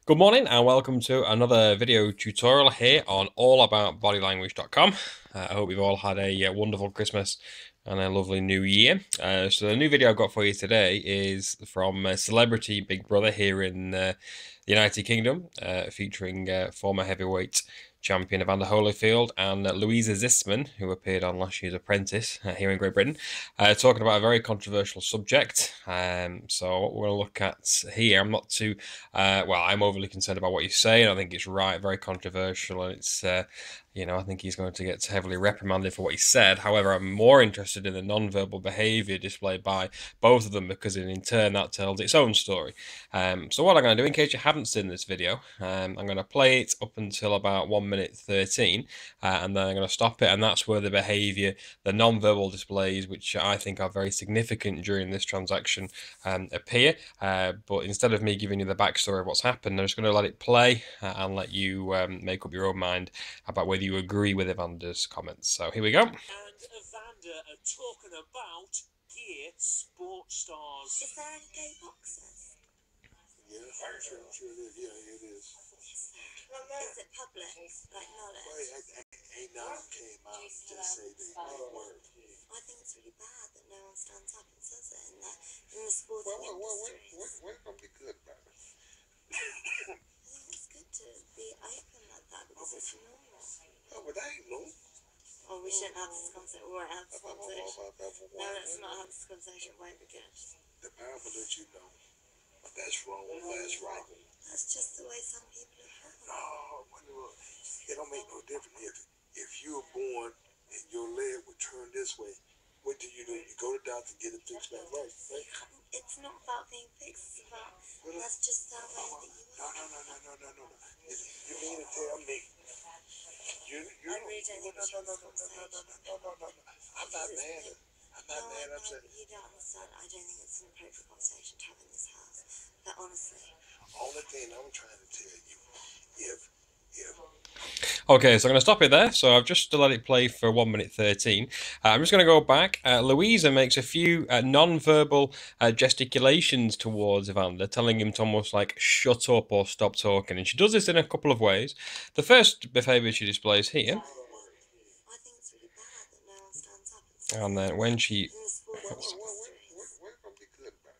Good morning and welcome to another video tutorial here on allaboutbodylanguage.com. I hope you've all had a wonderful Christmas and a lovely new year. So the new video I've got for you today is from Celebrity Big Brother here in the United Kingdom, featuring former heavyweight champion Evander Holyfield and Louisa, who appeared on last year's Apprentice here in Great Britain, talking about a very controversial subject. So what we're going to look at here, I'm not too, I'm overly concerned about what you say, and I think it's right, very controversial, and it's, I think he's going to get heavily reprimanded for what he said. However, I'm more interested in the non-verbal behaviour displayed by both of them because in turn that tells its own story. So what I'm going to do, in case you haven't seen this video, I'm going to play it up until about 1 minute 13, and then I'm going to stop it, and that's where the behaviour, the non-verbal displays, which I think are very significant during this transaction, appear. But instead of me giving you the backstory of what's happened, I'm just going to let it play and let you make up your own mind about whether you agree with Evander's comments. So here we go. And Evander are talking about gear sports stars. Is there any gay boxers? Yeah, I'm sure it is. Yeah, it is. Is it public, like knowledge? Well, ain't none came out and just say the word. I think it's really bad that no one stands up and says it in the sporting industry. We're gonna be good about it. I think it's good to be open like that because it's normal. Oh, but that ain't no. Oh, we shouldn't have this conversation. We won't have this conversation. No, let's not have this conversation. It won't be good. The power will let you know that's wrong, that's right. That's just the way some people are born. No, it don't make no difference. If you were born and your leg would turn this way, what do? You go to the doctor and get it fixed back right. It's not about being fixed. It's about that's just the way that you are. No. You mean to tell me? I really don't think we should have this conversation. I'm not mad. I'm not mad. I'm saying You don't understand. I don't think it's an appropriate conversation to have in this house. But honestly. only thing I'm trying to tell you, if Okay, so I'm going to stop it there. So I've just let it play for 1 minute 13. I'm just going to go back. Louisa makes a few non-verbal gesticulations towards Evander, telling him to almost like shut up or stop talking. And she does this in a couple of ways. The first behaviour she displays here. I think it's really bad that no one stands up and says And then when she... in the sporting industry. we're gonna be good about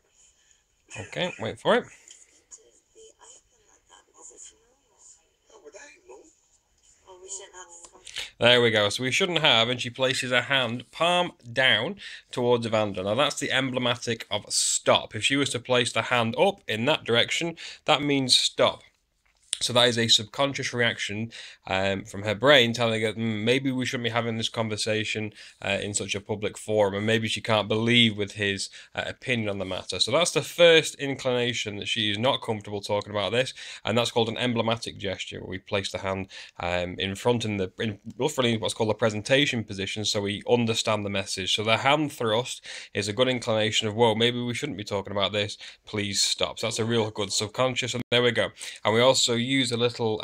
it. Okay, wait for it. It's good to be open like that because it's normal. No, but that ain't no. Oh, we shouldn't have this conversation. There we go. So we shouldn't have, and she places her hand palm down towards Evander. Now that's the emblematic of stop. If she was to place the hand up in that direction, that means stop. So that is a subconscious reaction from her brain telling her maybe we shouldn't be having this conversation in such a public forum, and maybe she can't believe with his opinion on the matter. So that's the first inclination that she is not comfortable talking about this, and that's called an emblematic gesture, where we place the hand in front in roughly what's called a presentation position, so we understand the message. So the hand thrust is a good inclination of, whoa, maybe we shouldn't be talking about this, please stop. So that's a real good subconscious, and there we go. And we also use a little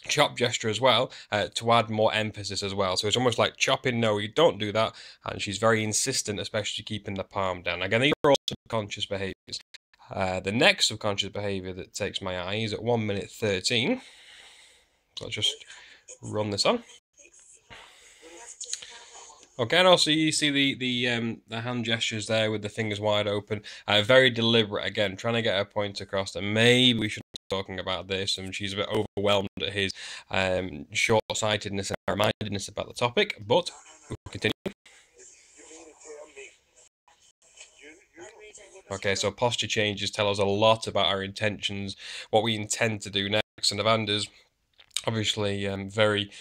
chop gesture as well to add more emphasis as well. So it's almost like chopping, no, you don't do that. And she's very insistent, especially keeping the palm down. Again, these are all subconscious behaviours. The next subconscious behaviour that takes my eye is at 1 minute 13. So I'll just run this on. Okay, and also you see the hand gestures there with the fingers wide open. Very deliberate, again, trying to get her point across that maybe we should be talking about this, and she's a bit overwhelmed at his short-sightedness and narrow-mindedness about the topic, but we'll continue. Okay, so posture changes tell us a lot about our intentions, what we intend to do next, and Evander's obviously very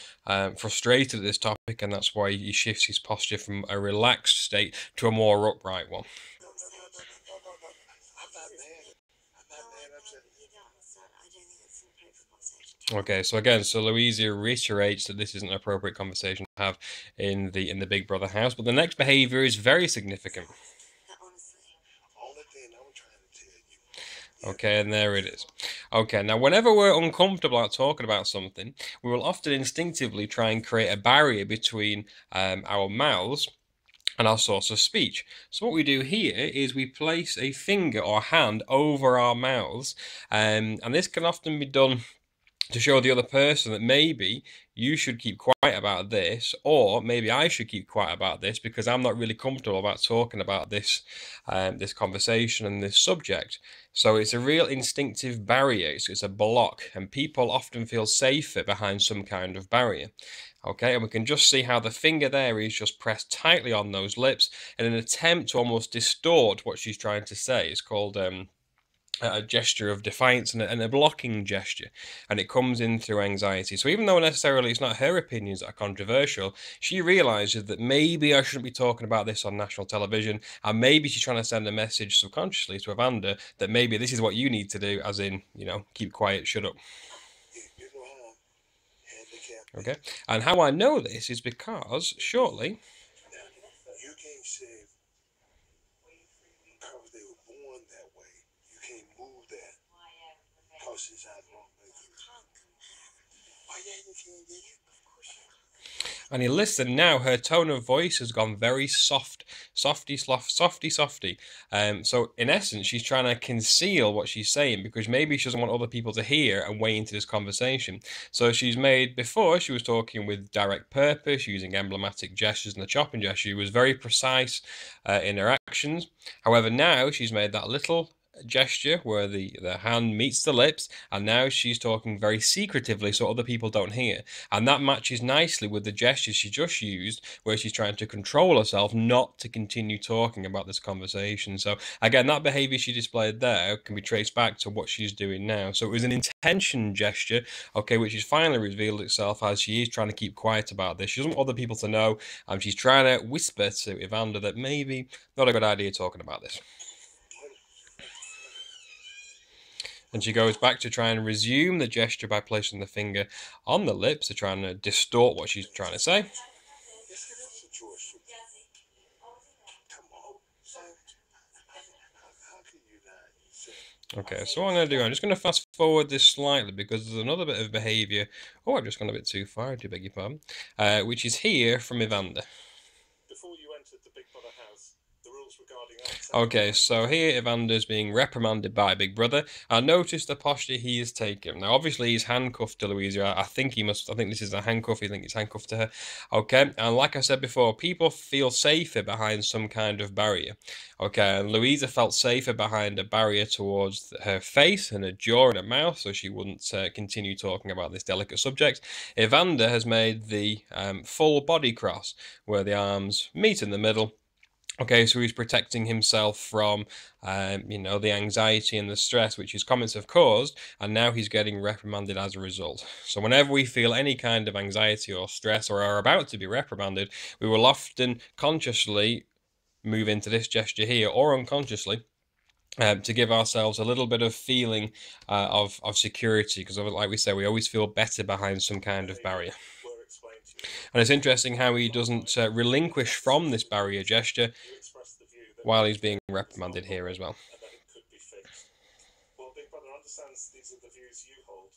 frustrated at this topic, and that's why he shifts his posture from a relaxed state to a more upright one. Okay, so again, Louisa reiterates that this isn't an appropriate conversation to have in the Big Brother house, but the next behaviour is very significant. Okay, and there it is. Okay, now whenever we're uncomfortable about talking about something, we will often instinctively try and create a barrier between our mouths and our source of speech. So what we do here is we place a finger or hand over our mouths, and this can often be done to show the other person that maybe you should keep quiet about this, or maybe I should keep quiet about this because I'm not really comfortable about talking about this this conversation and this subject. So it's a real instinctive barrier. It's a block, and people often feel safer behind some kind of barrier. Okay, and we can just see how the finger there is just pressed tightly on those lips in an attempt to almost distort what she's trying to say. It's called a gesture of defiance and a blocking gesture, and it comes in through anxiety. So even though necessarily it's not her opinions that are controversial, she realizes that maybe I shouldn't be talking about this on national television, and maybe she's trying to send a message subconsciously to Evander that maybe this is what you need to do, as in, you know, keep quiet, shut up. You know how handicapped. Okay, and how I know this is because shortly Now, you can't say because they were born that way. You can't move that because it's out wrong. Why, yeah, you can't get it. Of course you can. and you listen now, her tone of voice has gone very soft, softy. So in essence, she's trying to conceal what she's saying because maybe she doesn't want other people to hear and weigh into this conversation. So she's made, before she was talking with direct purpose, using emblematic gestures and the chopping gesture. She was very precise in her actions. However, now she's made that little gesture where the hand meets the lips, and now she's talking very secretively so other people don't hear, and that matches nicely with the gestures she just used where she's trying to control herself not to continue talking about this conversation. So again, that behavior she displayed there can be traced back to what she's doing now. So it was an intention gesture, okay, which has finally revealed itself as she is trying to keep quiet about this. She doesn't want other people to know, and she's trying to whisper to Evander that maybe not a good idea talking about this. And she goes back to try and resume the gesture by placing the finger on the lips to try and distort what she's trying to say. Yes, it is a choice for me. Come on. How can you not say? Okay, so what I'm going to do, I'm just going to fast forward this slightly because there's another bit of behaviour. Oh, I've just gone a bit too far, I do beg your pardon. Which is here from Evander. Before you entered the Big Brother house, the rules regarding Okay, so here Evander's being reprimanded by Big Brother. And notice the posture he is taking. Now, obviously, he's handcuffed to Louisa. I think this is a handcuff. I think he's handcuffed to her. Okay, and like I said before, people feel safer behind some kind of barrier. Okay, and Louisa felt safer behind a barrier towards her face and her jaw and her mouth, so she wouldn't continue talking about this delicate subject. Evander has made the full body cross, where the arms meet in the middle. Okay, so he's protecting himself from, the anxiety and the stress which his comments have caused, and now he's getting reprimanded as a result. So whenever we feel any kind of anxiety or stress or are about to be reprimanded, we will often consciously move into this gesture here, or unconsciously, to give ourselves a little bit of feeling of security, because like we say, we always feel better behind some kind of barrier. And it's interesting how he doesn't relinquish from this barrier gesture while he's being reprimanded here as well. and that it could be fixed. Well, Big Brother understands these are the views you hold.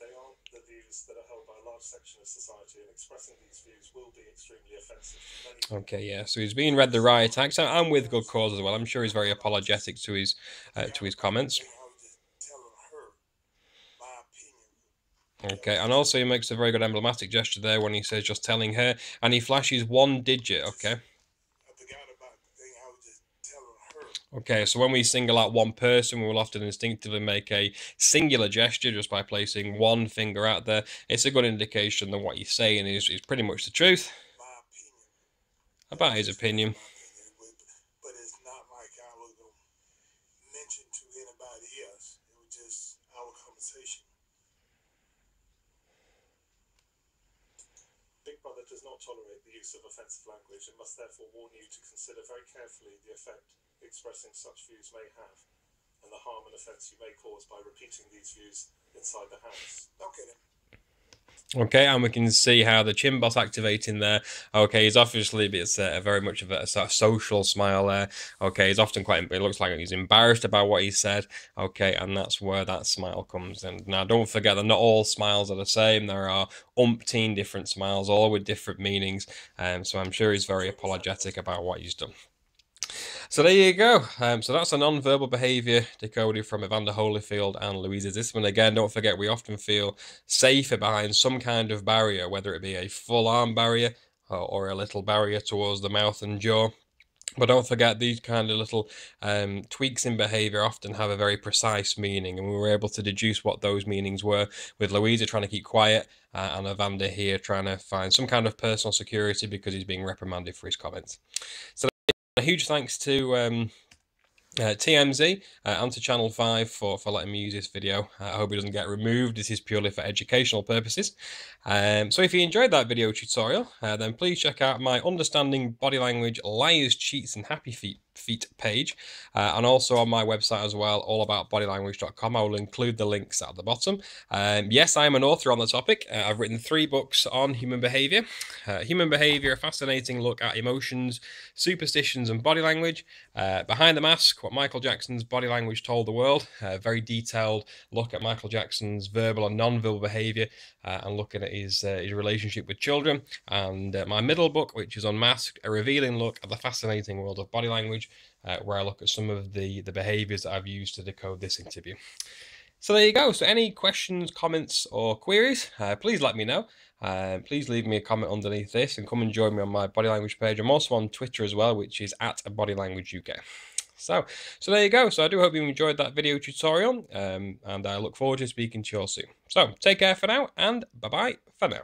They aren't the views that are held by a large section of society, and expressing these views will be extremely offensive to many people. Okay, yeah, so he's being read the riot act, and with good cause as well. I'm sure he's very apologetic to his comments. I was just telling her my opinion. Okay, and also he makes a very good emblematic gesture there when he says just telling her, and he flashes one digit, okay? I forgot about the thing I was just telling her. Okay, so when we single out one person, we will often instinctively make a singular gesture just by placing one finger out there. It's a good indication that what you're saying is pretty much the truth My opinion. about his opinion. But it's not like I was going to mention to anybody else. It was just our conversation. Big Brother does not tolerate the use of offensive language and must therefore warn you to consider very carefully the effect expressing such views may have, and the harm and offence you may cause by repeating these views inside the house. Okay then. Okay, and we can see how the chin boss activating there. Okay, he's obviously, it's a very much of a sort of social smile there. Okay, he's often quite, it looks like he's embarrassed about what he said. Okay, and that's where that smile comes in. Now, don't forget that not all smiles are the same. There are umpteen different smiles, all with different meanings. So I'm sure he's very apologetic about what he's done. So there you go. So that's a non-verbal behaviour decoded from Evander Holyfield and Louisa. This one again, don't forget, we often feel safer behind some kind of barrier, whether it be a full arm barrier or a little barrier towards the mouth and jaw. But don't forget, these kind of little tweaks in behaviour often have a very precise meaning, and we were able to deduce what those meanings were, with Louisa trying to keep quiet and Evander here trying to find some kind of personal security because he's being reprimanded for his comments. So a huge thanks to TMZ and to Channel 5 for letting me use this video. I hope it doesn't get removed. This is purely for educational purposes. So if you enjoyed that video tutorial, then please check out my Understanding Body Language Liars, Cheats and Happy Feet page, and also on my website as well, allaboutbodylanguage.com. I will include the links at the bottom. Yes, I am an author on the topic. I've written 3 books on human behaviour. Human Behaviour, a fascinating look at emotions, superstitions and body language. Behind the Mask, what Michael Jackson's body language told the world. A very detailed look at Michael Jackson's verbal and non-verbal behaviour, and looking at his relationship with children. And my middle book, which is Unmasked, a revealing look at the fascinating world of body language, where I look at some of the behaviours that I've used to decode this interview. So there you go. So any questions, comments or queries, please let me know. Please leave me a comment underneath this and come and join me on my body language page. I'm also on Twitter as well, which is @BodyLanguageUK. So there you go. So I do hope you enjoyed that video tutorial, and I look forward to speaking to you all soon. So take care for now, and bye-bye for now.